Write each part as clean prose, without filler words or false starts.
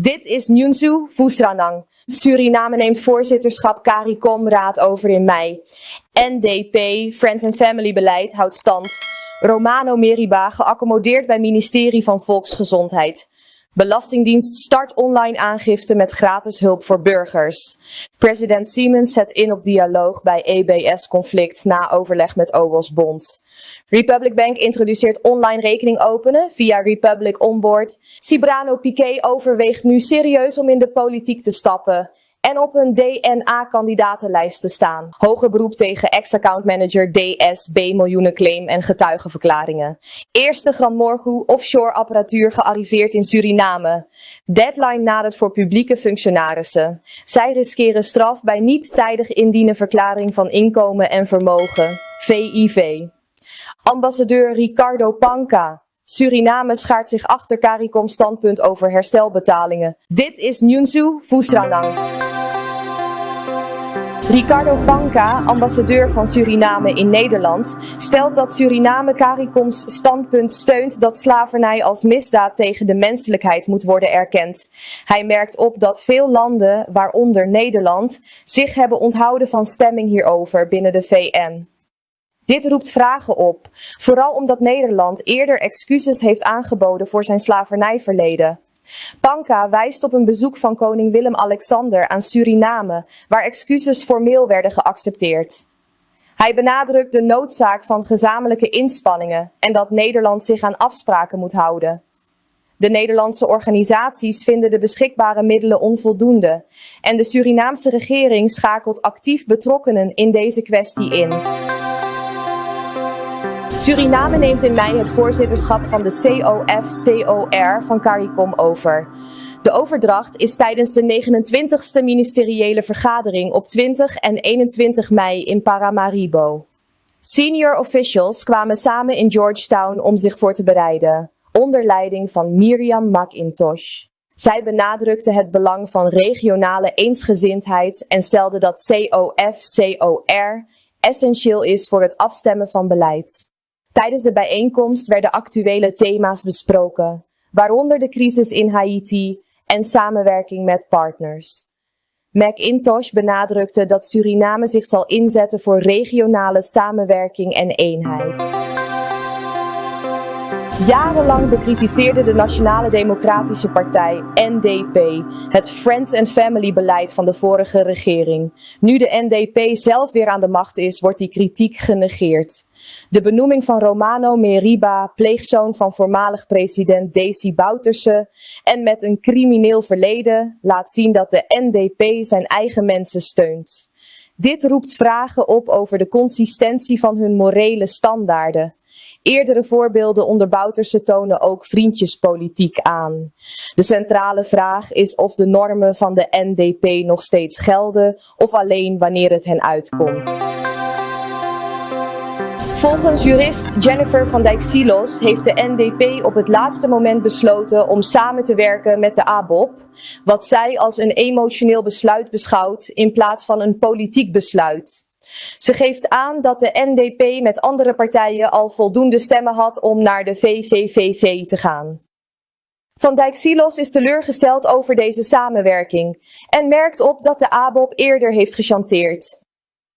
Dit is Nyunsu Voesranang. Suriname neemt voorzitterschap CARICOM-raad over in mei. NDP, Friends and Family beleid, houdt stand. Romano Meriba geaccommodeerd bij ministerie van Volksgezondheid. Belastingdienst start online aangifte met gratis hulp voor burgers. President Siemens zet in op dialoog bij EBS-conflict na overleg met Oosbond. Republic Bank introduceert online rekening openen via Republic Onboard. Cibrano Piqué overweegt nu serieus om in de politiek te stappen en op een DNA-kandidatenlijst te staan. Hoger beroep tegen ex-accountmanager DS, B-miljoenenclaim en getuigenverklaringen. Eerste Granmorgu offshore apparatuur gearriveerd in Suriname. Deadline nadert voor publieke functionarissen. Zij riskeren straf bij niet tijdig indienen verklaring van inkomen en vermogen. VIV. Ambassadeur Ricardo Panca. Suriname schaart zich achter CARICOM standpunt over herstelbetalingen. Dit is Nyunsu Voesranang. Ricardo Panca, ambassadeur van Suriname in Nederland, stelt dat Suriname CARICOM's standpunt steunt dat slavernij als misdaad tegen de menselijkheid moet worden erkend. Hij merkt op dat veel landen, waaronder Nederland, zich hebben onthouden van stemming hierover binnen de VN. Dit roept vragen op, vooral omdat Nederland eerder excuses heeft aangeboden voor zijn slavernijverleden. Panca wijst op een bezoek van koning Willem-Alexander aan Suriname, waar excuses formeel werden geaccepteerd. Hij benadrukt de noodzaak van gezamenlijke inspanningen en dat Nederland zich aan afspraken moet houden. De Nederlandse organisaties vinden de beschikbare middelen onvoldoende en de Surinaamse regering schakelt actief betrokkenen in deze kwestie in. Suriname neemt in mei het voorzitterschap van de COF-COR van CARICOM over. De overdracht is tijdens de 29e ministeriële vergadering op 20 en 21 mei in Paramaribo. Senior officials kwamen samen in Georgetown om zich voor te bereiden, onder leiding van Miriam McIntosh. Zij benadrukte het belang van regionale eensgezindheid en stelde dat COF-COR essentieel is voor het afstemmen van beleid. Tijdens de bijeenkomst werden actuele thema's besproken, waaronder de crisis in Haiti en samenwerking met partners. McIntosh benadrukte dat Suriname zich zal inzetten voor regionale samenwerking en eenheid. Jarenlang bekritiseerde de Nationale Democratische Partij, NDP, het Friends and Family beleid van de vorige regering. Nu de NDP zelf weer aan de macht is, wordt die kritiek genegeerd. De benoeming van Romano Meriba, pleegzoon van voormalig president Desi Bouterse en met een crimineel verleden, laat zien dat de NDP zijn eigen mensen steunt. Dit roept vragen op over de consistentie van hun morele standaarden. Eerdere voorbeelden onder Bouterse tonen ook vriendjespolitiek aan. De centrale vraag is of de normen van de NDP nog steeds gelden of alleen wanneer het hen uitkomt. Volgens jurist Jennifer van Dijk-Silos heeft de NDP op het laatste moment besloten om samen te werken met de ABOP, wat zij als een emotioneel besluit beschouwt in plaats van een politiek besluit. Ze geeft aan dat de NDP met andere partijen al voldoende stemmen had om naar de VVVV te gaan. Van Dijk-Silos is teleurgesteld over deze samenwerking en merkt op dat de ABOP eerder heeft gechanteerd.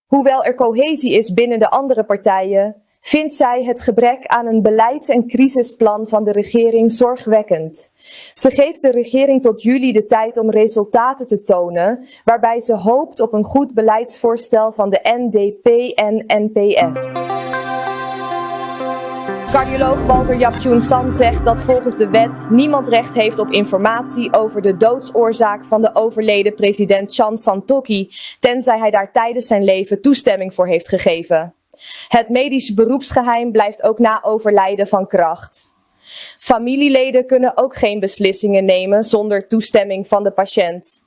Hoewel er cohesie is binnen de andere partijen, vindt zij het gebrek aan een beleids- en crisisplan van de regering zorgwekkend. Ze geeft de regering tot juli de tijd om resultaten te tonen, waarbij ze hoopt op een goed beleidsvoorstel van de NDP en NPS. Cardioloog Walter Japchoen San zegt dat volgens de wet niemand recht heeft op informatie over de doodsoorzaak van de overleden president Chan Santokhi, tenzij hij daar tijdens zijn leven toestemming voor heeft gegeven. Het medisch beroepsgeheim blijft ook na overlijden van kracht. Familieleden kunnen ook geen beslissingen nemen zonder toestemming van de patiënt.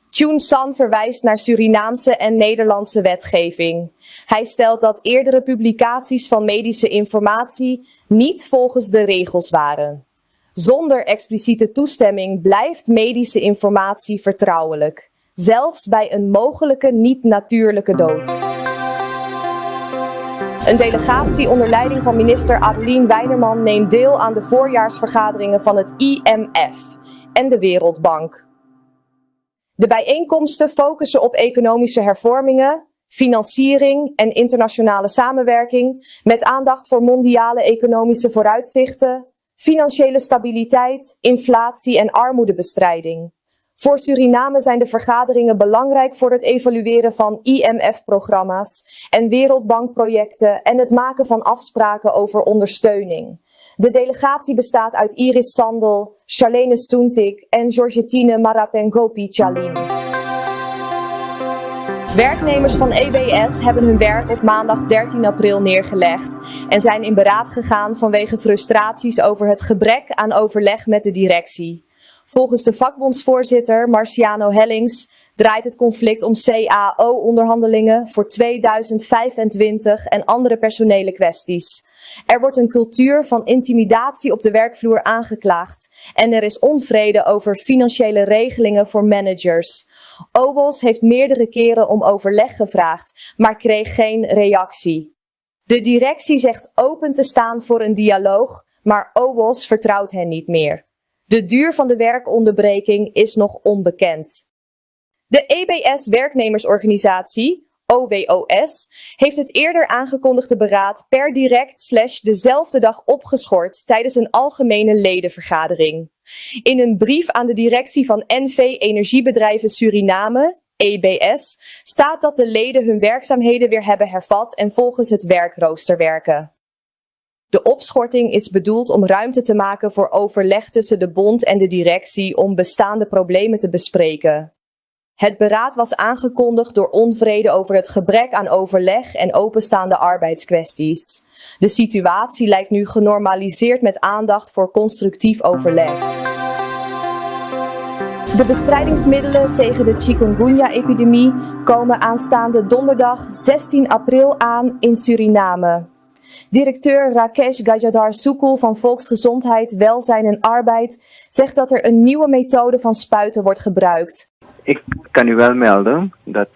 Choon San verwijst naar Surinaamse en Nederlandse wetgeving. Hij stelt dat eerdere publicaties van medische informatie niet volgens de regels waren. Zonder expliciete toestemming blijft medische informatie vertrouwelijk, zelfs bij een mogelijke niet-natuurlijke dood. Een delegatie onder leiding van minister Adeline Weinerman neemt deel aan de voorjaarsvergaderingen van het IMF. en de Wereldbank. De bijeenkomsten focussen op economische hervormingen, financiering en internationale samenwerking met aandacht voor mondiale economische vooruitzichten, financiële stabiliteit, inflatie en armoedebestrijding. Voor Suriname zijn de vergaderingen belangrijk voor het evalueren van IMF-programma's en Wereldbankprojecten en het maken van afspraken over ondersteuning. De delegatie bestaat uit Iris Sandel, Charlene Soentik en Georgetine Marapengopi Chalim. Werknemers van EBS hebben hun werk op maandag 13 april neergelegd en zijn in beraad gegaan vanwege frustraties over het gebrek aan overleg met de directie. Volgens de vakbondsvoorzitter Marciano Hellings draait het conflict om CAO-onderhandelingen voor 2025 en andere personele kwesties. Er wordt een cultuur van intimidatie op de werkvloer aangeklaagd en er is onvrede over financiële regelingen voor managers. OWOS heeft meerdere keren om overleg gevraagd, maar kreeg geen reactie. De directie zegt open te staan voor een dialoog, maar OWOS vertrouwt hen niet meer. De duur van de werkonderbreking is nog onbekend. De EBS-werknemersorganisatie, OWOS, heeft het eerder aangekondigde beraad per direct / dezelfde dag opgeschort tijdens een algemene ledenvergadering. In een brief aan de directie van NV Energiebedrijven Suriname, EBS, staat dat de leden hun werkzaamheden weer hebben hervat en volgens het werkrooster werken. De opschorting is bedoeld om ruimte te maken voor overleg tussen de bond en de directie om bestaande problemen te bespreken. Het beraad was aangekondigd door onvrede over het gebrek aan overleg en openstaande arbeidskwesties. De situatie lijkt nu genormaliseerd met aandacht voor constructief overleg. De bestrijdingsmiddelen tegen de chikungunya-epidemie komen aanstaande donderdag 16 april aan in Suriname. Directeur Rakesh Gajadhar Sukul van Volksgezondheid, Welzijn en Arbeid zegt dat er een nieuwe methode van spuiten wordt gebruikt. Ik kan u wel melden dat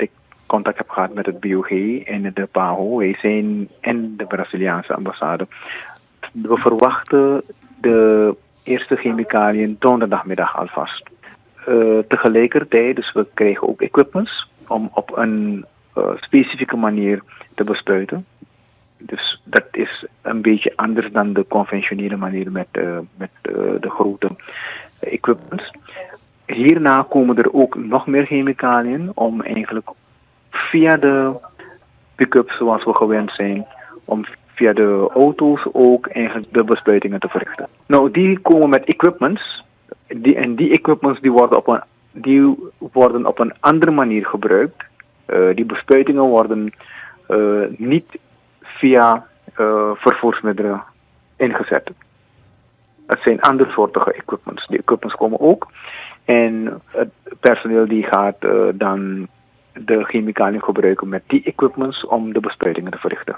ik contact heb gehad met het BOG en de PAHO. Wij zijn en de Braziliaanse ambassade. We verwachten de eerste chemicaliën donderdagmiddag alvast. Tegelijkertijd, dus we krijgen ook equipments om op een specifieke manier te bespuiten. Dus dat is een beetje anders dan de conventionele manier met de grote equipments. Hierna komen er ook nog meer chemicaliën om eigenlijk via de pick-ups zoals we gewend zijn, om via de auto's ook eigenlijk de bespuitingen te verrichten. Nou, die komen met equipments. Die equipments die worden op een andere manier gebruikt. Die bespuitingen worden niet via vervoersmiddelen ingezet. Het zijn andersoortige equipments. Die equipments komen ook. En het personeel die gaat dan de chemicaliën gebruiken met die equipments om de bespuitingen te verrichten.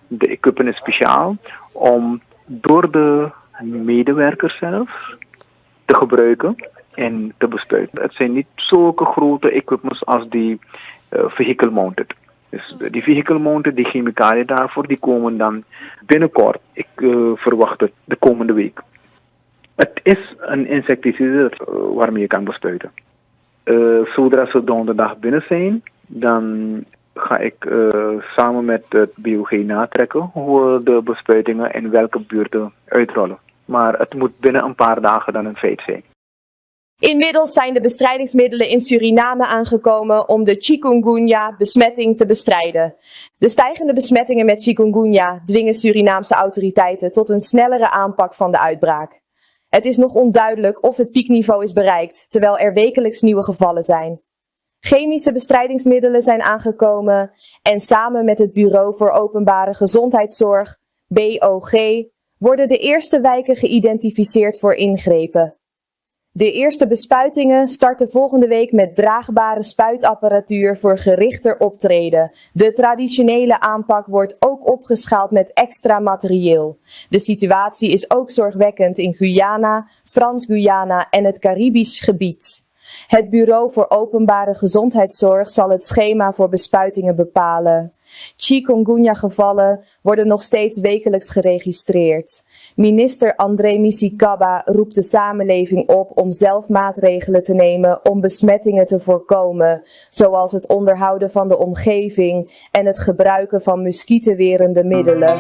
De equipment is speciaal om door de medewerkers zelf te gebruiken en te bespuiten. Het zijn niet zulke grote equipments als die vehicle mounted. Dus die vehicle mounted, die chemicaliën daarvoor, die komen dan binnenkort. Ik verwacht het de komende week. Het is een insecticide waarmee je kan bespuiten. Zodra ze donderdag binnen zijn, dan ga ik samen met het BOG natrekken hoe we de bespuitingen in welke buurten uitrollen. Maar het moet binnen een paar dagen dan een feit zijn. Inmiddels zijn de bestrijdingsmiddelen in Suriname aangekomen om de chikungunya-besmetting te bestrijden. De stijgende besmettingen met chikungunya dwingen Surinaamse autoriteiten tot een snellere aanpak van de uitbraak. Het is nog onduidelijk of het piekniveau is bereikt, terwijl er wekelijks nieuwe gevallen zijn. Chemische bestrijdingsmiddelen zijn aangekomen en samen met het Bureau voor Openbare Gezondheidszorg, BOG, worden de eerste wijken geïdentificeerd voor ingrepen. De eerste bespuitingen starten volgende week met draagbare spuitapparatuur voor gerichter optreden. De traditionele aanpak wordt ook opgeschaald met extra materieel. De situatie is ook zorgwekkend in Guyana, Frans-Guyana en het Caribisch gebied. Het Bureau voor Openbare Gezondheidszorg zal het schema voor bespuitingen bepalen. Chikungunya-gevallen worden nog steeds wekelijks geregistreerd. Minister André Misikaba roept de samenleving op om zelf maatregelen te nemen om besmettingen te voorkomen, zoals het onderhouden van de omgeving en het gebruiken van muskietenwerende middelen.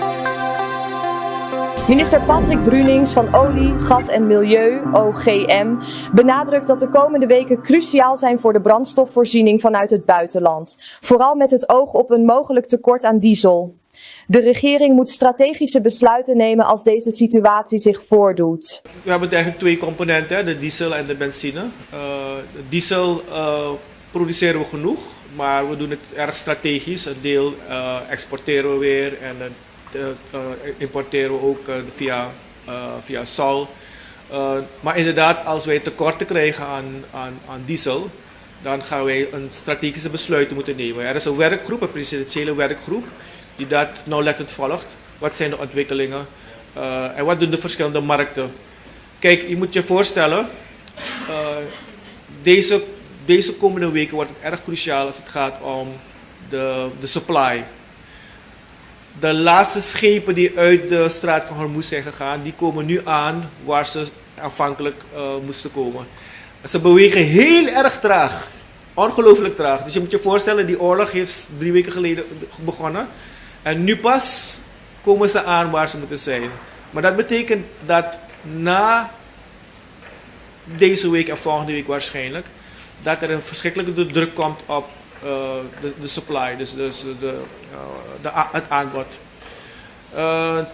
Minister Patrick Brunings van Olie, Gas en Milieu, OGM, benadrukt dat de komende weken cruciaal zijn voor de brandstofvoorziening vanuit het buitenland. Vooral met het oog op een mogelijk tekort aan diesel. De regering moet strategische besluiten nemen als deze situatie zich voordoet. We hebben eigenlijk twee componenten, de diesel en de benzine. De diesel produceren we genoeg, maar we doen het erg strategisch. Een deel exporteren we weer en importeren we ook via Sol. Maar inderdaad, als wij tekorten krijgen aan diesel, dan gaan wij een strategische besluiten moeten nemen. Er is een werkgroep, een presidentiële werkgroep, die dat nauwlettend volgt. Wat zijn de ontwikkelingen en wat doen de verschillende markten? Kijk, je moet je voorstellen, deze komende weken wordt het erg cruciaal als het gaat om de supply. De laatste schepen die uit de straat van Hormuz zijn gegaan, die komen nu aan waar ze aanvankelijk moesten komen. Ze bewegen heel erg traag, ongelooflijk traag. Dus je moet je voorstellen, die oorlog heeft 3 weken geleden begonnen. En nu pas komen ze aan waar ze moeten zijn. Maar dat betekent dat na deze week en volgende week waarschijnlijk, dat er een verschrikkelijke druk komt op de supply, dus het aanbod.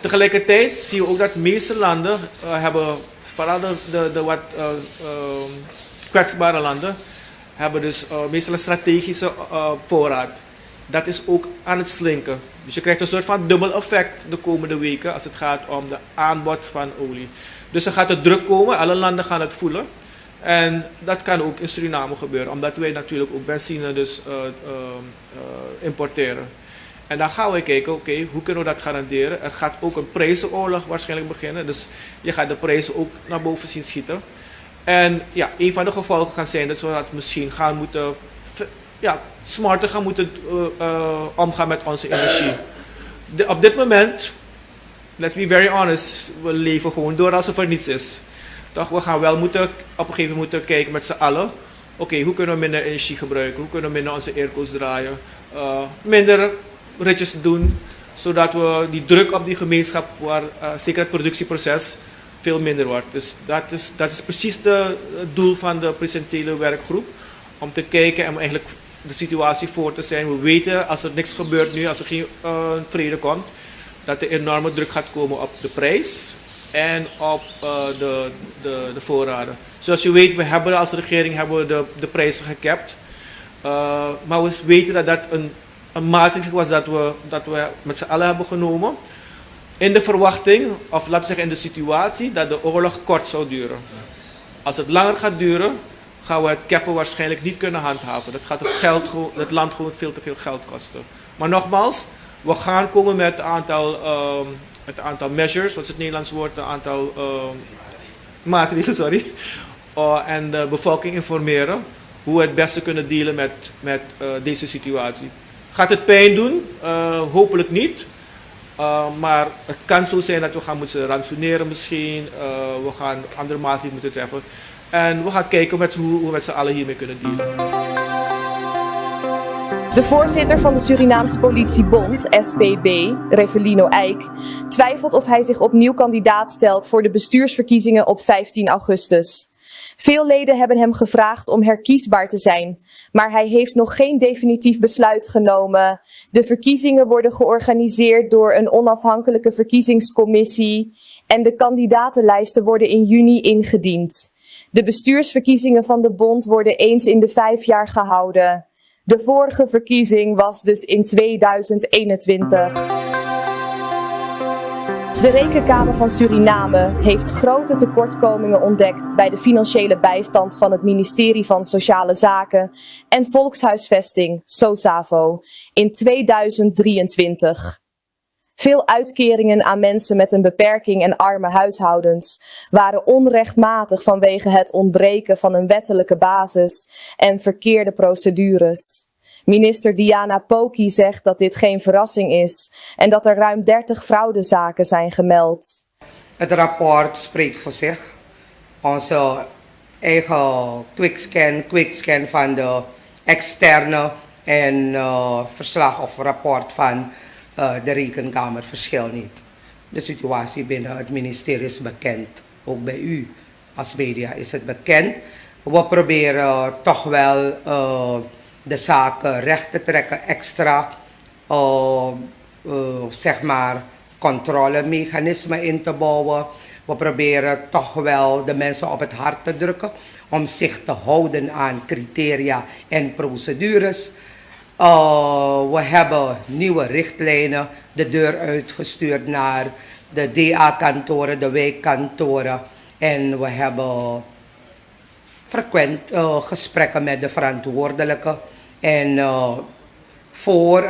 Tegelijkertijd zie je ook dat de meeste landen hebben, vooral de wat kwetsbare landen, hebben dus meestal een strategische voorraad. Dat is ook aan het slinken. Dus je krijgt een soort van dubbel effect de komende weken als het gaat om de aanbod van olie. Dus er gaat de druk komen, alle landen gaan het voelen. En dat kan ook in Suriname gebeuren, omdat wij natuurlijk ook benzine dus, importeren. En dan gaan we kijken, oké, hoe kunnen we dat garanderen? Er gaat ook een prijzenoorlog waarschijnlijk beginnen, dus je gaat de prijzen ook naar boven zien schieten. En ja, een van de gevolgen kan zijn dat we misschien gaan moeten, smarter gaan moeten omgaan met onze energie. Op dit moment, let's be very honest, we leven gewoon door alsof er niets is. Toch, we gaan wel op een gegeven moment moeten kijken met z'n allen. Oké, hoe kunnen we minder energie gebruiken? Hoe kunnen we minder onze airco's draaien? Minder ritjes doen, zodat we die druk op die gemeenschap, zeker het productieproces, veel minder wordt. Dus dat is precies het doel van de presidentiële werkgroep. Om te kijken en eigenlijk de situatie voor te zijn. We weten, als er niks gebeurt nu, als er geen vrede komt, dat er enorme druk gaat komen op de prijs en op de voorraden. Zoals je weet, we hebben als regering de prijzen gekapt. Maar we weten dat dat een maatregel was dat we met z'n allen hebben genomen. In de verwachting, of laten we zeggen in de situatie, dat de oorlog kort zou duren. Als het langer gaat duren, gaan we het cappen waarschijnlijk niet kunnen handhaven. Dat gaat het land gewoon veel te veel geld kosten. Maar nogmaals, we gaan komen met het aantal measures, wat is het Nederlands woord, een aantal maatregelen, sorry. En de bevolking informeren hoe we het beste kunnen dealen met deze situatie. Gaat het pijn doen? Hopelijk niet. Maar het kan zo zijn dat we gaan moeten ransoneren misschien. We gaan andere maatregelen moeten treffen. En we gaan kijken hoe we met z'n allen hiermee kunnen dealen. De voorzitter van de Surinaamse Politiebond, SPB, Revelino Eijk, twijfelt of hij zich opnieuw kandidaat stelt voor de bestuursverkiezingen op 15 augustus. Veel leden hebben hem gevraagd om herkiesbaar te zijn, maar hij heeft nog geen definitief besluit genomen. De verkiezingen worden georganiseerd door een onafhankelijke verkiezingscommissie en de kandidatenlijsten worden in juni ingediend. De bestuursverkiezingen van de bond worden eens in de 5 jaar gehouden. De vorige verkiezing was dus in 2021. De Rekenkamer van Suriname heeft grote tekortkomingen ontdekt bij de financiële bijstand van het ministerie van Sociale Zaken en Volkshuisvesting, SOSAVO, in 2023. Veel uitkeringen aan mensen met een beperking en arme huishoudens waren onrechtmatig vanwege het ontbreken van een wettelijke basis en verkeerde procedures. Minister Diana Poky zegt dat dit geen verrassing is en dat er ruim 30 fraudezaken zijn gemeld. Het rapport spreekt voor zich. Onze eigen quickscan van de externe en verslag of rapport van de Rekenkamer verschilt niet. De situatie binnen het ministerie is bekend. Ook bij u als media is het bekend. We proberen toch wel de zaken recht te trekken, extra zeg maar controlemechanismen in te bouwen. We proberen toch wel de mensen op het hart te drukken om zich te houden aan criteria en procedures. We hebben nieuwe richtlijnen de deur uitgestuurd naar de DA-kantoren, de wijkkantoren. En we hebben frequent gesprekken met de verantwoordelijken. En voor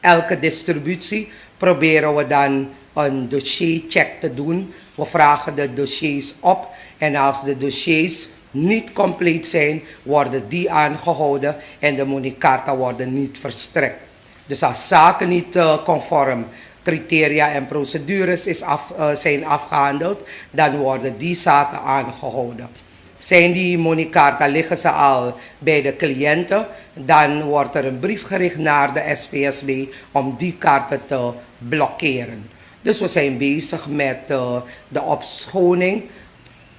elke distributie proberen we dan een dossiercheck te doen. We vragen de dossiers op en als de dossiers niet compleet zijn, worden die aangehouden en de moneykaarten worden niet verstrekt. Dus als zaken niet conform criteria en procedures zijn afgehandeld, dan worden die zaken aangehouden. Zijn die moneykaarten, liggen ze al bij de cliënten, dan wordt er een brief gericht naar de SPSB om die kaarten te blokkeren. Dus we zijn bezig met de opschoning.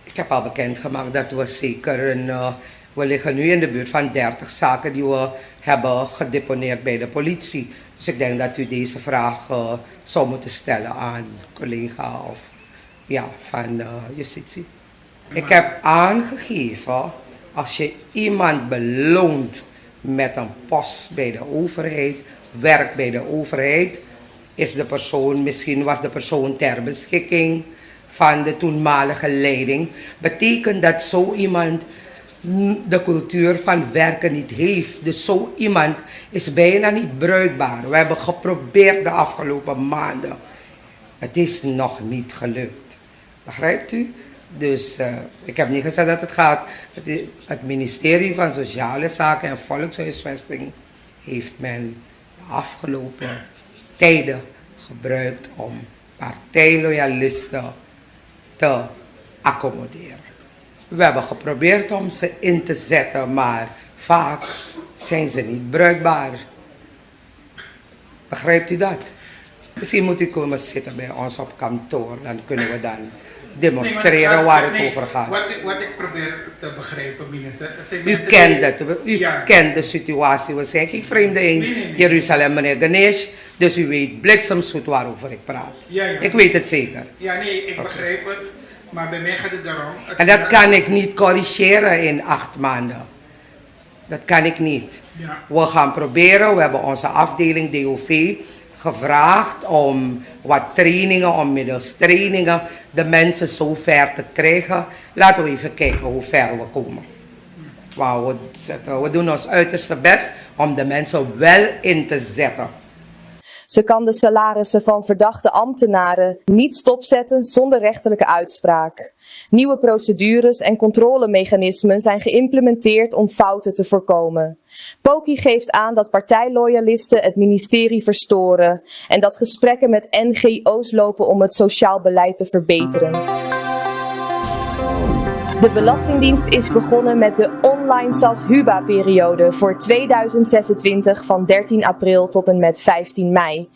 Ik heb al bekendgemaakt dat we zeker we liggen nu in de buurt van 30 zaken die we hebben gedeponeerd bij de politie. Dus ik denk dat u deze vraag zou moeten stellen aan collega of van justitie. Ik heb aangegeven, als je iemand beloont met een post bij de overheid, werk bij de overheid, misschien was de persoon ter beschikking van de toenmalige leiding, betekent dat zo iemand de cultuur van werken niet heeft. Dus zo iemand is bijna niet bruikbaar. We hebben geprobeerd de afgelopen maanden. Het is nog niet gelukt. Begrijpt u? Dus ik heb niet gezegd dat het gaat. Het ministerie van Sociale Zaken en Volkshuisvesting heeft men de afgelopen tijden gebruikt om partijloyalisten te accommoderen. We hebben geprobeerd om ze in te zetten, maar vaak zijn ze niet bruikbaar. Begrijpt u dat? Misschien moet u komen zitten bij ons op kantoor, dan kunnen we dan demonstreren waar het over gaat. Wat ik probeer te begrijpen, minister. U kent het, u kent de situatie. We zijn geen vreemden in Jeruzalem, meneer Ganesh. Dus u weet bliksemsgoed waarover ik praat. Ja. Ik weet het zeker. Ja, nee, ik begrijp het. Maar bij mij gaat het erom. En dat kan ik niet corrigeren in 8 maanden. Dat kan ik niet. Ja. We gaan proberen, we hebben onze afdeling DOV gevraagd om wat trainingen, om middels trainingen de mensen zo ver te krijgen. Laten we even kijken hoe ver we komen. We doen ons uiterste best om de mensen wel in te zetten. Ze kan de salarissen van verdachte ambtenaren niet stopzetten zonder rechterlijke uitspraak. Nieuwe procedures en controlemechanismen zijn geïmplementeerd om fouten te voorkomen. Poky geeft aan dat partijloyalisten het ministerie verstoren en dat gesprekken met NGO's lopen om het sociaal beleid te verbeteren. De Belastingdienst is begonnen met de online SAS-HUBA-periode voor 2026 van 13 april tot en met 15 mei.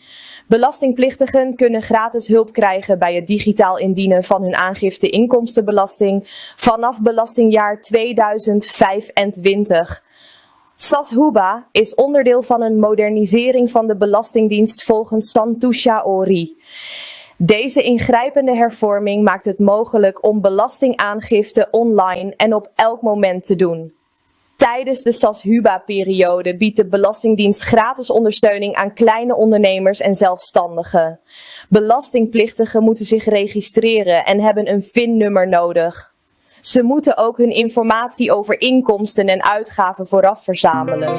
Belastingplichtigen kunnen gratis hulp krijgen bij het digitaal indienen van hun aangifte inkomstenbelasting vanaf belastingjaar 2025. SAS-HUBA is onderdeel van een modernisering van de Belastingdienst volgens Santousha Ori. Deze ingrijpende hervorming maakt het mogelijk om belastingaangifte online en op elk moment te doen. Tijdens de SAS-HUBA-periode biedt de Belastingdienst gratis ondersteuning aan kleine ondernemers en zelfstandigen. Belastingplichtigen moeten zich registreren en hebben een VIN-nummer nodig. Ze moeten ook hun informatie over inkomsten en uitgaven vooraf verzamelen.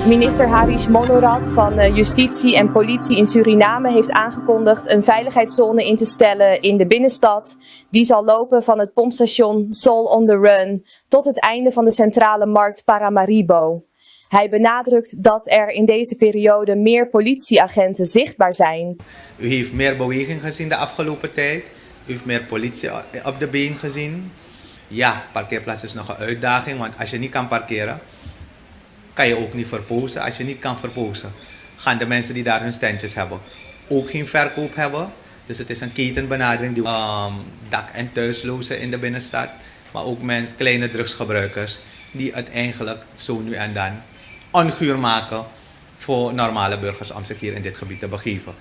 Minister Harish Monorad van Justitie en Politie in Suriname heeft aangekondigd een veiligheidszone in te stellen in de binnenstad. Die zal lopen van het pompstation Soul on the Run tot het einde van de centrale markt Paramaribo. Hij benadrukt dat er in deze periode meer politieagenten zichtbaar zijn. U heeft meer beweging gezien de afgelopen tijd. U heeft meer politie op de been gezien. Ja, parkeerplaats is nog een uitdaging, want als je niet kan parkeren, kan je ook niet verpozen. Als je niet kan verpozen, gaan de mensen die daar hun standjes hebben ook geen verkoop hebben. Dus het is een ketenbenadering die dak- en thuislozen in de binnenstad, maar ook mensen, kleine drugsgebruikers, die het eigenlijk zo nu en dan onguur maken voor normale burgers om zich hier in dit gebied te begeven.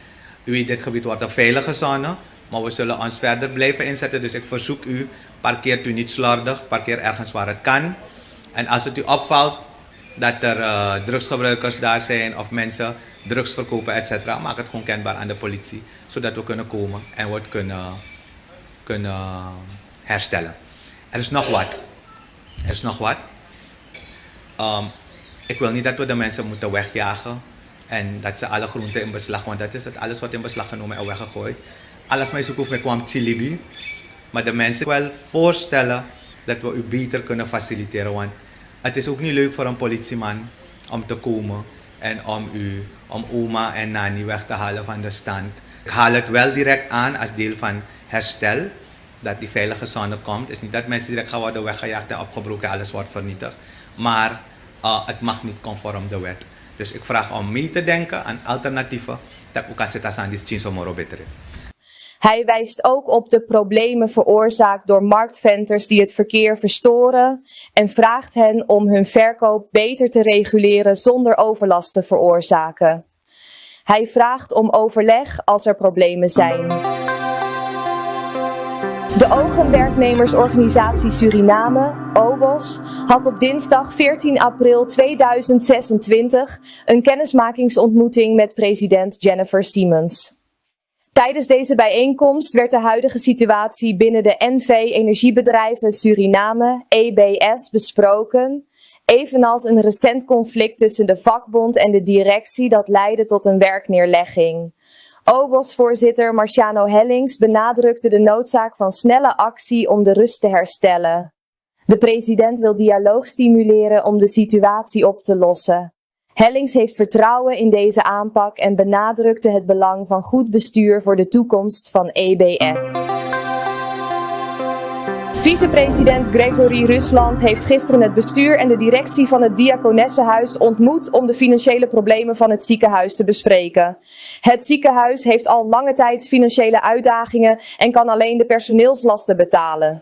U weet, dit gebied wordt een veilige zone, maar we zullen ons verder blijven inzetten. Dus ik verzoek u, parkeert u niet slordig, parkeer ergens waar het kan. En als het u opvalt dat er drugsgebruikers daar zijn of mensen drugs verkopen, etc., maak het gewoon kenbaar aan de politie, zodat we kunnen komen en het kunnen herstellen. Er is nog wat. Ik wil niet dat we de mensen moeten wegjagen en dat ze alle groenten in beslag, want dat is het, alles wat in beslag genomen en weggegooid. Alles mij zoeken met kwam Chilibi, maar de mensen wel voorstellen dat we u beter kunnen faciliteren, want het is ook niet leuk voor een politieman om te komen en om oma en nani weg te halen van de stand. Ik haal het wel direct aan als deel van herstel, dat die veilige zone komt. Het is niet dat mensen direct gaan worden weggejaagd en opgebroken, alles wordt vernietigd. Maar het mag niet conform de wet. Dus ik vraag om mee te denken aan alternatieven, dat ook als het aan die Chinese moro beter. Hij wijst ook op de problemen veroorzaakt door marktventers die het verkeer verstoren en vraagt hen om hun verkoop beter te reguleren zonder overlast te veroorzaken. Hij vraagt om overleg als er problemen zijn. De Ogenwerknemersorganisatie Suriname, OWOS, had op dinsdag 14 april 2026 een kennismakingsontmoeting met president Jennifer Simons. Tijdens deze bijeenkomst werd de huidige situatie binnen de NV Energiebedrijven Suriname, EBS, besproken, evenals een recent conflict tussen de vakbond en de directie dat leidde tot een werkneerlegging. OWOS-voorzitter Marciano Hellings benadrukte de noodzaak van snelle actie om de rust te herstellen. De president wil dialoog stimuleren om de situatie op te lossen. Hellings heeft vertrouwen in deze aanpak en benadrukte het belang van goed bestuur voor de toekomst van EBS. Vicepresident Gregory Rusland heeft gisteren het bestuur en de directie van het Diakonessenhuis ontmoet om de financiële problemen van het ziekenhuis te bespreken. Het ziekenhuis heeft al lange tijd financiële uitdagingen en kan alleen de personeelslasten betalen.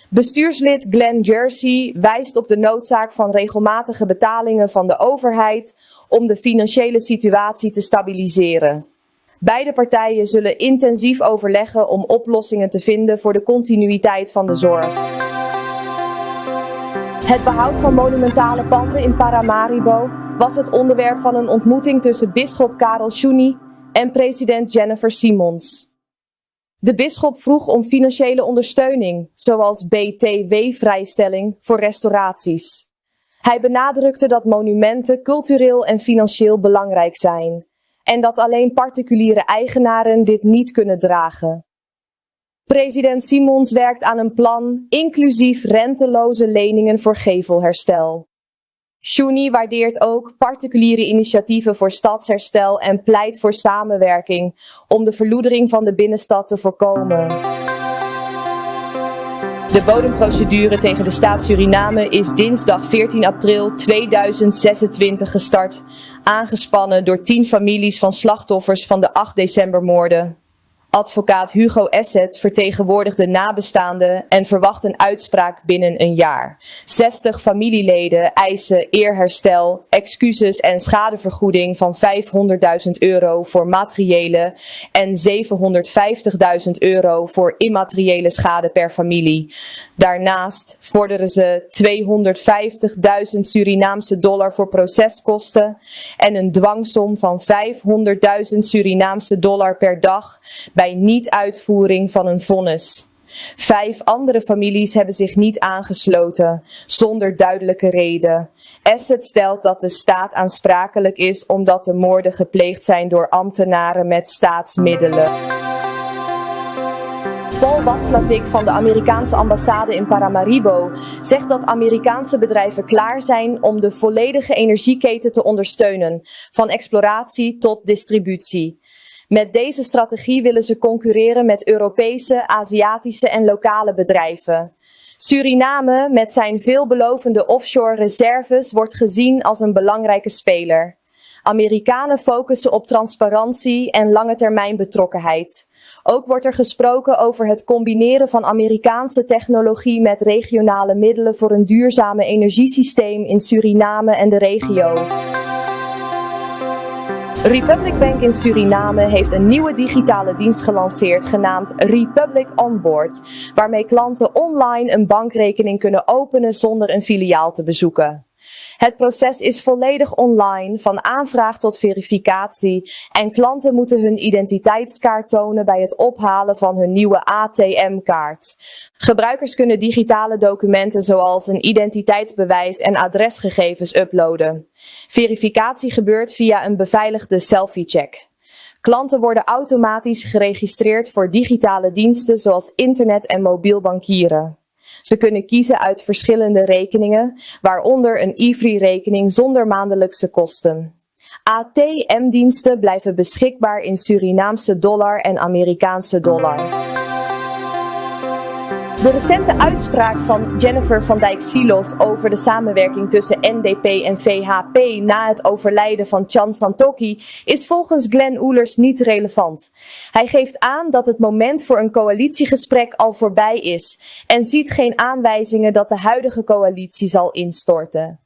Bestuurslid Glenn Jersey wijst op de noodzaak van regelmatige betalingen van de overheid om de financiële situatie te stabiliseren. Beide partijen zullen intensief overleggen om oplossingen te vinden voor de continuïteit van de zorg. Het behoud van monumentale panden in Paramaribo was het onderwerp van een ontmoeting tussen bisschop Karel Schoenie en president Jennifer Simons. De bisschop vroeg om financiële ondersteuning, zoals BTW-vrijstelling voor restauraties. Hij benadrukte dat monumenten cultureel en financieel belangrijk zijn en dat alleen particuliere eigenaren dit niet kunnen dragen. President Simons werkt aan een plan, inclusief renteloze leningen voor gevelherstel. Schoenie waardeert ook particuliere initiatieven voor stadsherstel en pleit voor samenwerking om de verloedering van de binnenstad te voorkomen. De bodemprocedure tegen de staat Suriname is dinsdag 14 april 2026 gestart, aangespannen door 10 families van slachtoffers van de 8 decembermoorden. Advocaat Hugo Esset vertegenwoordigt de nabestaanden en verwacht een uitspraak binnen een jaar. 60 familieleden eisen eerherstel, excuses en schadevergoeding van €500.000 voor materiële en €750.000 voor immateriële schade per familie. Daarnaast vorderen ze $250.000 Surinaamse dollar voor proceskosten en een dwangsom van $500.000 Surinaamse dollar per dag bij niet-uitvoering van een vonnis. 5 andere families hebben zich niet aangesloten, zonder duidelijke reden. Asset stelt dat de staat aansprakelijk is omdat de moorden gepleegd zijn door ambtenaren met staatsmiddelen. Paul Watzlawick van de Amerikaanse ambassade in Paramaribo zegt dat Amerikaanse bedrijven klaar zijn om de volledige energieketen te ondersteunen, van exploratie tot distributie. Met deze strategie willen ze concurreren met Europese, Aziatische en lokale bedrijven. Suriname met zijn veelbelovende offshore reserves wordt gezien als een belangrijke speler. Amerikanen focussen op transparantie en lange termijn betrokkenheid. Ook wordt er gesproken over het combineren van Amerikaanse technologie met regionale middelen voor een duurzame energiesysteem in Suriname en de regio. Republic Bank in Suriname heeft een nieuwe digitale dienst gelanceerd genaamd Republic Onboard, waarmee klanten online een bankrekening kunnen openen zonder een filiaal te bezoeken. Het proces is volledig online, van aanvraag tot verificatie, en klanten moeten hun identiteitskaart tonen bij het ophalen van hun nieuwe ATM-kaart. Gebruikers kunnen digitale documenten zoals een identiteitsbewijs en adresgegevens uploaden. Verificatie gebeurt via een beveiligde selfie-check. Klanten worden automatisch geregistreerd voor digitale diensten zoals internet en mobiel bankieren. Ze kunnen kiezen uit verschillende rekeningen, waaronder een IVRI-rekening zonder maandelijkse kosten. ATM-diensten blijven beschikbaar in Surinaamse dollar en Amerikaanse dollar. De recente uitspraak van Jennifer van Dijk-Silos over de samenwerking tussen NDP en VHP na het overlijden van Chan Santokhi is volgens Glenn Oelers niet relevant. Hij geeft aan dat het moment voor een coalitiegesprek al voorbij is en ziet geen aanwijzingen dat de huidige coalitie zal instorten.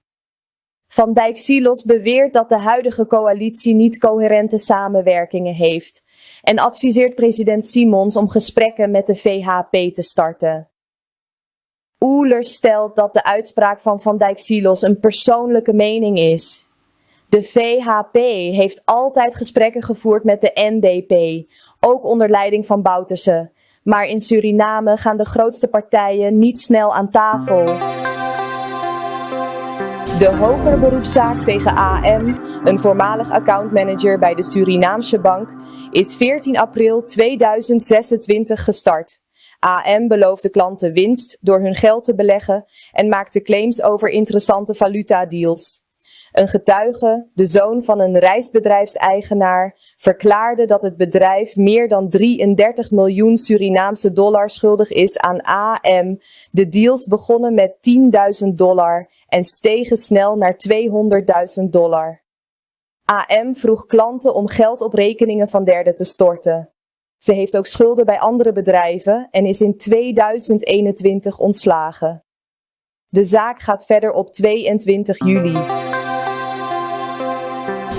Van Dijk-Silos beweert dat de huidige coalitie niet coherente samenwerkingen heeft en adviseert president Simons om gesprekken met de VHP te starten. Oelers stelt dat de uitspraak van Dijk-Silos een persoonlijke mening is. De VHP heeft altijd gesprekken gevoerd met de NDP, ook onder leiding van Bouterse. Maar in Suriname gaan de grootste partijen niet snel aan tafel. De hogere beroepszaak tegen AM, een voormalig accountmanager bij de Surinaamse bank, is 14 april 2026 gestart. AM beloofde klanten winst door hun geld te beleggen en maakte claims over interessante valutadeals. Een getuige, de zoon van een reisbedrijfseigenaar, verklaarde dat het bedrijf meer dan 33 miljoen Surinaamse dollar schuldig is aan AM. De deals begonnen met $10.000 en stegen snel naar $200.000. AM vroeg klanten om geld op rekeningen van derden te storten. Ze heeft ook schulden bij andere bedrijven en is in 2021 ontslagen. De zaak gaat verder op 22 juli.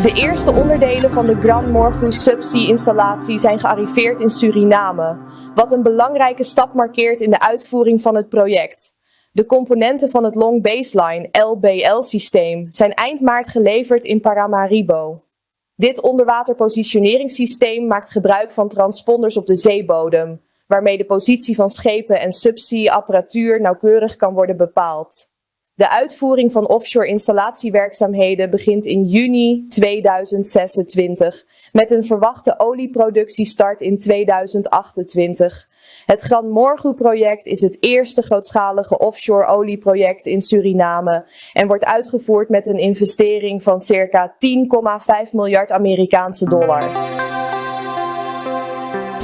De eerste onderdelen van de Grand Morgu subsea-installatie zijn gearriveerd in Suriname, wat een belangrijke stap markeert in de uitvoering van het project. De componenten van het Long Baseline LBL-systeem zijn eind maart geleverd in Paramaribo. Dit onderwaterpositioneringssysteem maakt gebruik van transponders op de zeebodem, waarmee de positie van schepen en subsea-apparatuur nauwkeurig kan worden bepaald. De uitvoering van offshore installatiewerkzaamheden begint in juni 2026, met een verwachte olieproductiestart in 2028. Het Grand Morgu-project is het eerste grootschalige offshore olieproject in Suriname en wordt uitgevoerd met een investering van circa 10,5 miljard Amerikaanse dollar.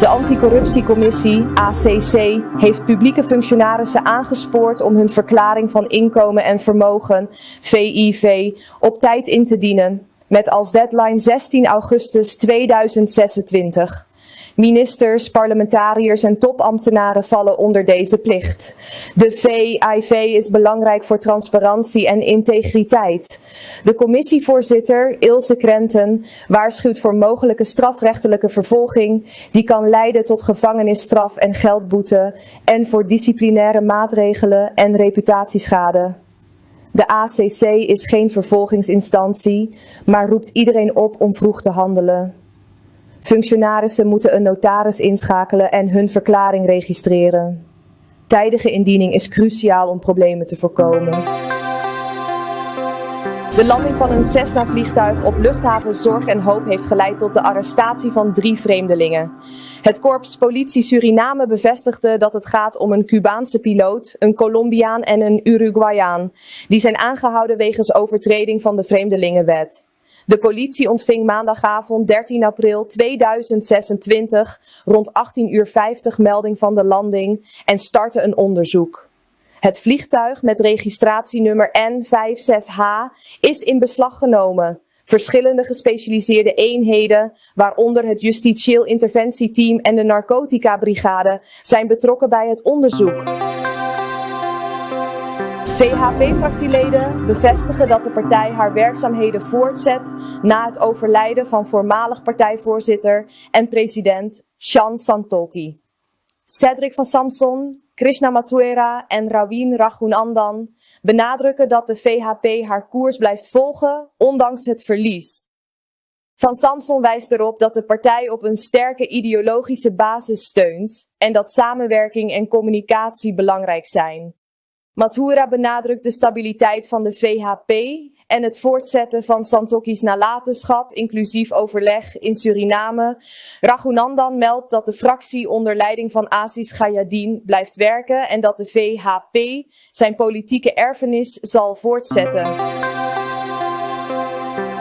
De Anticorruptiecommissie, ACC, heeft publieke functionarissen aangespoord om hun verklaring van inkomen en vermogen, VIV, op tijd in te dienen, met als deadline 16 augustus 2026. Ministers, parlementariërs en topambtenaren vallen onder deze plicht. De VIV is belangrijk voor transparantie en integriteit. De commissievoorzitter, Ilse Krenten, waarschuwt voor mogelijke strafrechtelijke vervolging die kan leiden tot gevangenisstraf en geldboete en voor disciplinaire maatregelen en reputatieschade. De ACC is geen vervolgingsinstantie, maar roept iedereen op om vroeg te handelen. Functionarissen moeten een notaris inschakelen en hun verklaring registreren. Tijdige indiening is cruciaal om problemen te voorkomen. De landing van een Cessna-vliegtuig op luchthaven Zorg en Hoop heeft geleid tot de arrestatie van 3 vreemdelingen. Het korps politie Suriname bevestigde dat het gaat om een Cubaanse piloot, een Colombiaan en een Uruguayaan. Die zijn aangehouden wegens overtreding van de Vreemdelingenwet. De politie ontving maandagavond 13 april 2026 rond 18:50 melding van de landing en startte een onderzoek. Het vliegtuig met registratienummer N56H is in beslag genomen. Verschillende gespecialiseerde eenheden, waaronder het Justitieel Interventieteam en de Narcotica-brigade, zijn betrokken bij het onderzoek. VHP-fractieleden bevestigen dat de partij haar werkzaamheden voortzet na het overlijden van voormalig partijvoorzitter en president Chan Santokhi. Cedric van Samson, Krishna Matuera en Rawin Raghunandan benadrukken dat de VHP haar koers blijft volgen, ondanks het verlies. Van Samson wijst erop dat de partij op een sterke ideologische basis steunt en dat samenwerking en communicatie belangrijk zijn. Matuera benadrukt de stabiliteit van de VHP en het voortzetten van Santokhi's nalatenschap, inclusief overleg in Suriname. Raghunandan meldt dat de fractie onder leiding van Aziz Gayadin blijft werken en dat de VHP zijn politieke erfenis zal voortzetten.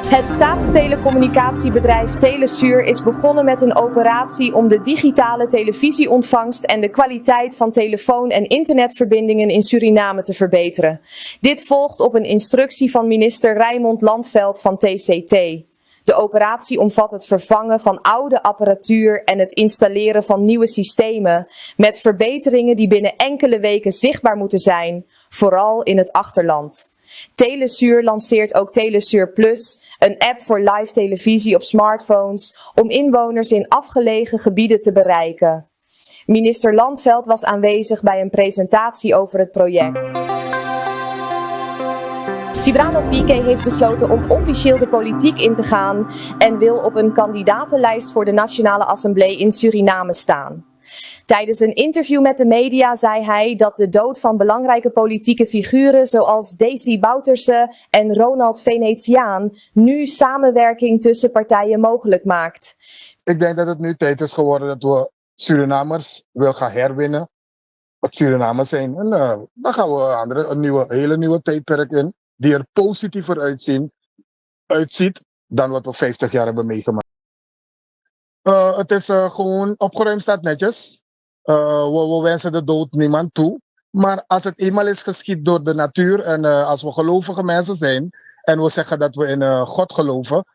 Het staatstelecommunicatiebedrijf Telesur is begonnen met een operatie om de digitale televisieontvangst en de kwaliteit van telefoon- en internetverbindingen in Suriname te verbeteren. Dit volgt op een instructie van minister Raymond Landveld van TCT. De operatie omvat het vervangen van oude apparatuur en het installeren van nieuwe systemen, met verbeteringen die binnen enkele weken zichtbaar moeten zijn, vooral in het achterland. Telesur lanceert ook Telesur Plus, een app voor live televisie op smartphones, om inwoners in afgelegen gebieden te bereiken. Minister Landveld was aanwezig bij een presentatie over het project. Cibrano Piqué heeft besloten om officieel de politiek in te gaan en wil op een kandidatenlijst voor de Nationale Assemblée in Suriname staan. Tijdens een interview met de media zei hij dat de dood van belangrijke politieke figuren zoals Desi Bouterse en Ronald Venetiaan nu samenwerking tussen partijen mogelijk maakt. Ik denk dat het nu tijd is geworden dat we Surinamers willen gaan herwinnen. Wat Surinamers zijn. En dan gaan we een hele nieuwe tijdperk in, die er positiever uitziet dan wat we 50 jaar hebben meegemaakt. Het is gewoon opgeruimd, staat netjes. We wensen de dood niemand toe. Maar als het eenmaal is geschied door de natuur en als we gelovige mensen zijn en we zeggen dat we in God geloven,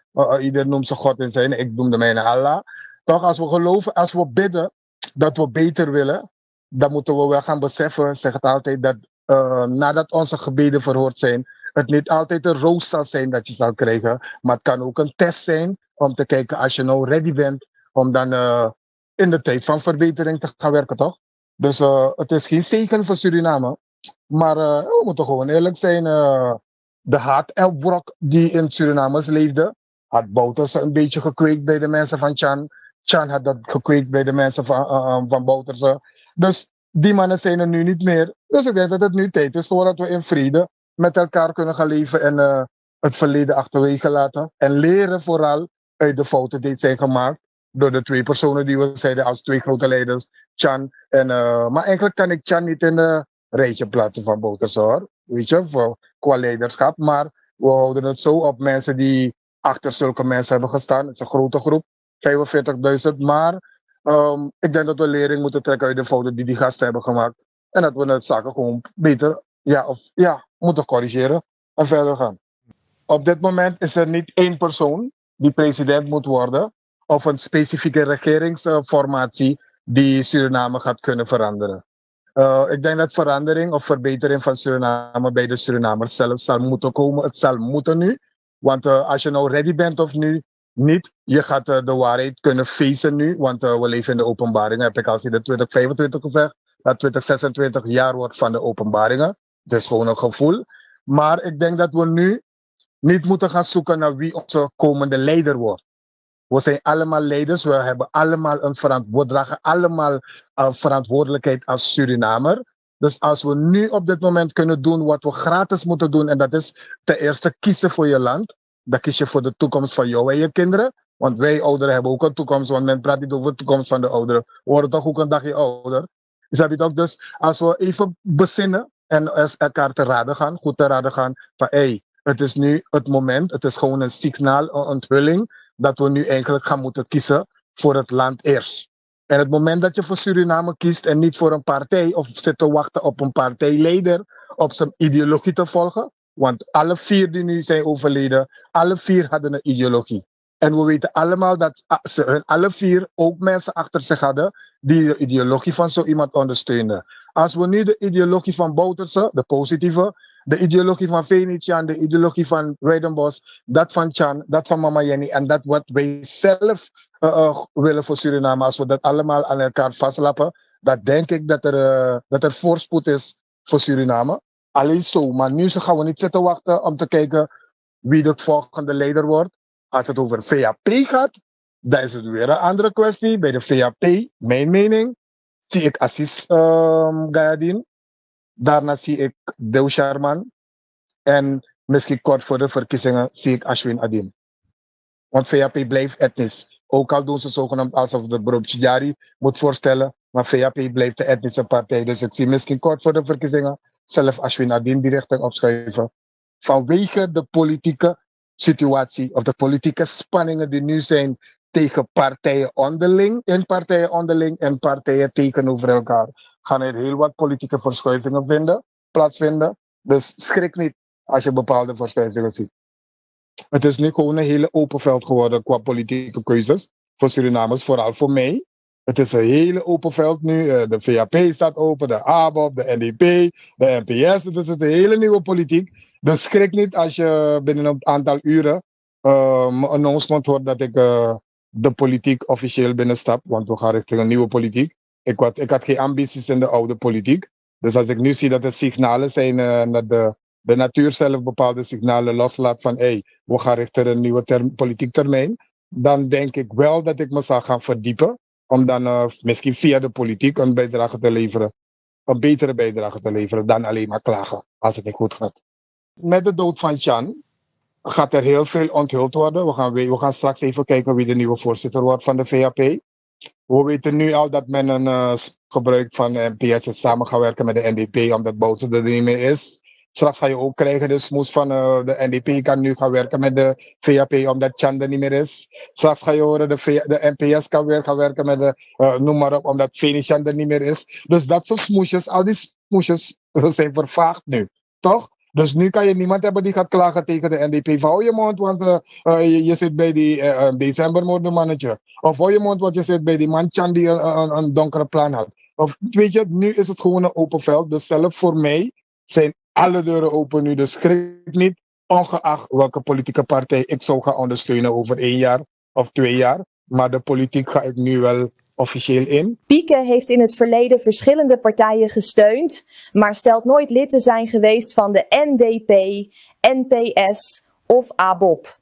ieder noemt zijn God in zijn, ik noem de mijne Allah. Toch, als we geloven, als we bidden dat we beter willen, dan moeten we wel gaan beseffen, zeg het altijd, dat nadat onze gebeden verhoord zijn, het niet altijd een roos zal zijn dat je zal krijgen, maar het kan ook een test zijn om te kijken als je nou ready bent om dan in de tijd van verbetering te gaan werken, toch? Dus het is geen zegen voor Suriname. Maar we moeten gewoon eerlijk zijn. De haat-elbrok die in Surinamers leefde, had Bouterse een beetje gekweekt bij de mensen van Chan. Chan had dat gekweekt bij de mensen van Bouterse. Dus die mannen zijn er nu niet meer. Dus ik denk dat het nu tijd is zodat we in vrede met elkaar kunnen gaan leven en het verleden achterwege laten. En leren vooral uit de fouten die zijn gemaakt door de 2 personen die we zeiden als 2 grote leiders, Chan en... maar eigenlijk kan ik Chan niet in een rijtje plaatsen van Bouterse, hoor. Weet je, qua leiderschap. Maar we houden het zo op mensen die achter zulke mensen hebben gestaan. Het is een grote groep, 45.000. Maar ik denk dat we lering moeten trekken uit de fouten die gasten hebben gemaakt. En dat we de zaken gewoon beter moeten corrigeren en verder gaan. Op dit moment is er niet 1 persoon die president moet worden of een specifieke regeringsformatie die Suriname gaat kunnen veranderen. Ik denk dat verandering of verbetering van Suriname bij de Surinamers zelf zal moeten komen. Het zal moeten nu. Want als je nou ready bent of nu niet, je gaat de waarheid kunnen facen nu. Want we leven in de openbaringen. Heb ik al sinds 2025 gezegd. Dat 2026 jaar wordt van de openbaringen. Het is gewoon een gevoel. Maar ik denk dat we nu niet moeten gaan zoeken naar wie onze komende leider wordt. We zijn allemaal leiders, we hebben allemaal we dragen allemaal een verantwoordelijkheid als Surinamer. Dus als we nu op dit moment kunnen doen wat we gratis moeten doen, en dat is ten eerste kiezen voor je land. Dan kies je voor de toekomst van jou en je kinderen. Want wij ouderen hebben ook een toekomst, want men praat niet over de toekomst van de ouderen. We worden toch ook een dagje ouder. Snap je toch? Dus als we even bezinnen en eens elkaar te raden gaan, goed te raden gaan, van het is nu het moment, het is gewoon een signaal, een onthulling, dat we nu eigenlijk gaan moeten kiezen voor het land eerst. En het moment dat je voor Suriname kiest en niet voor een partij of zit te wachten op een partijleider, op zijn ideologie te volgen, want alle 4 die nu zijn overleden, alle 4 hadden een ideologie. En we weten allemaal dat ze hun alle 4 ook mensen achter zich hadden die de ideologie van zo iemand ondersteunen. Als we nu de ideologie van Bouterse, de positieve, de ideologie van Venetiaan, de ideologie van Reidenbos, dat van Chan, dat van Mama Jenny en dat wat wij zelf willen voor Suriname, als we dat allemaal aan elkaar vastlappen, dan denk ik dat er voorspoed is voor Suriname. Alleen zo, maar nu gaan we niet zitten wachten om te kijken wie de volgende leider wordt. Als het over VAP gaat, dan is het weer een andere kwestie. Bij de VAP, mijn mening, zie ik Assis Gayadin. Daarna zie ik Dew Sharman. En misschien kort voor de verkiezingen zie ik Ashwin Adin. Want VAP blijft etnisch. Ook al doen ze zogenaamd alsof de Brobchidjari moet voorstellen. Maar VAP blijft de etnische partij. Dus ik zie misschien kort voor de verkiezingen zelf Ashwin Adin die richting opschuiven. Vanwege de politieke situatie of de politieke spanningen die nu zijn tegen partijen onderling en partijen tegenover elkaar, gaan er heel wat politieke verschuivingen plaatsvinden. Dus schrik niet als je bepaalde verschuivingen ziet. Het is nu gewoon een hele open veld geworden qua politieke keuzes voor Surinamers, vooral voor mij. Het is een hele open veld nu. De VAP staat open, de ABOP, de NDP, de NPS. Het is een hele nieuwe politiek. Dus schrik niet als je binnen een aantal uren een announcement hoort dat ik de politiek officieel binnenstap. Want we gaan richting een nieuwe politiek. Ik had geen ambities in de oude politiek. Dus als ik nu zie dat er signalen zijn, dat de natuur zelf bepaalde signalen loslaat van we gaan richting een nieuwe politiek termijn. Dan denk ik wel dat ik me zal gaan verdiepen. Om dan misschien via de politiek een bijdrage te leveren. Een betere bijdrage te leveren dan alleen maar klagen als het niet goed gaat. Met de dood van Chan gaat er heel veel onthuld worden. We gaan straks even kijken wie de nieuwe voorzitter wordt van de VAP. We weten nu al dat men een gebruik van NPS is samen gaan werken met de NDP, omdat Bouterse er niet meer is. Straks ga je ook krijgen de smoes van de NDP kan nu gaan werken met de VAP, omdat Chan er niet meer is. Straks ga je horen de NPS kan weer gaan werken met de, noem maar op, omdat Venetiaan er niet meer is. Dus dat soort smoesjes, al die smoesjes zijn vervaagd nu, toch? Dus nu kan je niemand hebben die gaat klagen tegen de NDP. Van hou je mond, want je zit bij die decembermoordenmannetje. Of hou je mond, want je zit bij die man Chan die een donkere plan had. Of weet je, nu is het gewoon een open veld. Dus zelf voor mij zijn alle deuren open nu. Dus schrik niet, ongeacht welke politieke partij ik zou gaan ondersteunen over 1 jaar of 2 jaar. Maar de politiek ga ik nu wel officieel in. Pieke heeft in het verleden verschillende partijen gesteund, maar stelt nooit lid te zijn geweest van de NDP, NPS of ABOP.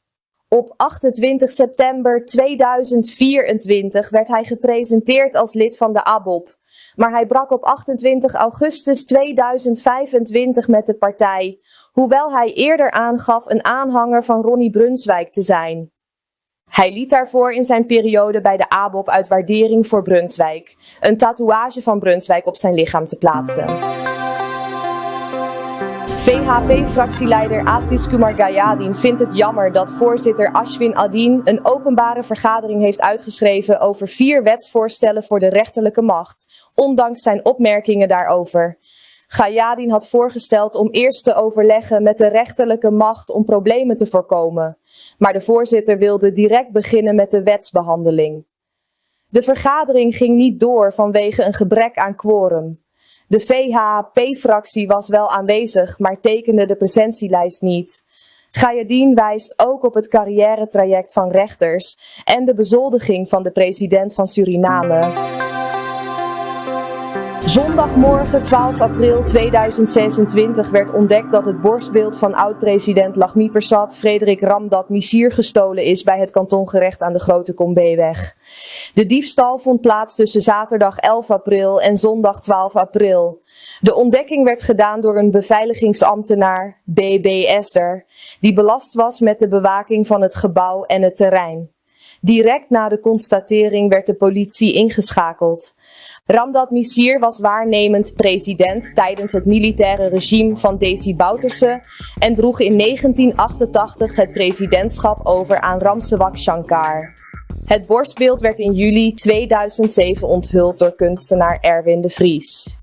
Op 28 september 2024 werd hij gepresenteerd als lid van de ABOP. Maar hij brak op 28 augustus 2025 met de partij, hoewel hij eerder aangaf een aanhanger van Ronnie Brunswijk te zijn. Hij liet daarvoor in zijn periode bij de ABOP uit waardering voor Brunswijk een tatoeage van Brunswijk op zijn lichaam te plaatsen. VHP-fractieleider Assis Kumar Gayadin vindt het jammer dat voorzitter Ashwin Adin een openbare vergadering heeft uitgeschreven over 4 wetsvoorstellen voor de rechterlijke macht, ondanks zijn opmerkingen daarover. Gayadin had voorgesteld om eerst te overleggen met de rechterlijke macht om problemen te voorkomen, maar de voorzitter wilde direct beginnen met de wetsbehandeling. De vergadering ging niet door vanwege een gebrek aan quorum. De VHP-fractie was wel aanwezig, maar tekende de presentielijst niet. Gayadin wijst ook op het carrière-traject van rechters en de bezoldiging van de president van Suriname. Zondagmorgen 12 april 2026 werd ontdekt dat het borstbeeld van oud-president Lachmi Persad Frederik Ramdat Missir gestolen is bij het kantongerecht aan de Grote Kombeeweg. De diefstal vond plaats tussen zaterdag 11 april en zondag 12 april. De ontdekking werd gedaan door een beveiligingsambtenaar, B.B. Esder, die belast was met de bewaking van het gebouw en het terrein. Direct na de constatering werd de politie ingeschakeld. Ramdat Missir was waarnemend president tijdens het militaire regime van Desi Bouterse en droeg in 1988 het presidentschap over aan Ramsewak Shankar. Het borstbeeld werd in juli 2007 onthuld door kunstenaar Erwin de Vries.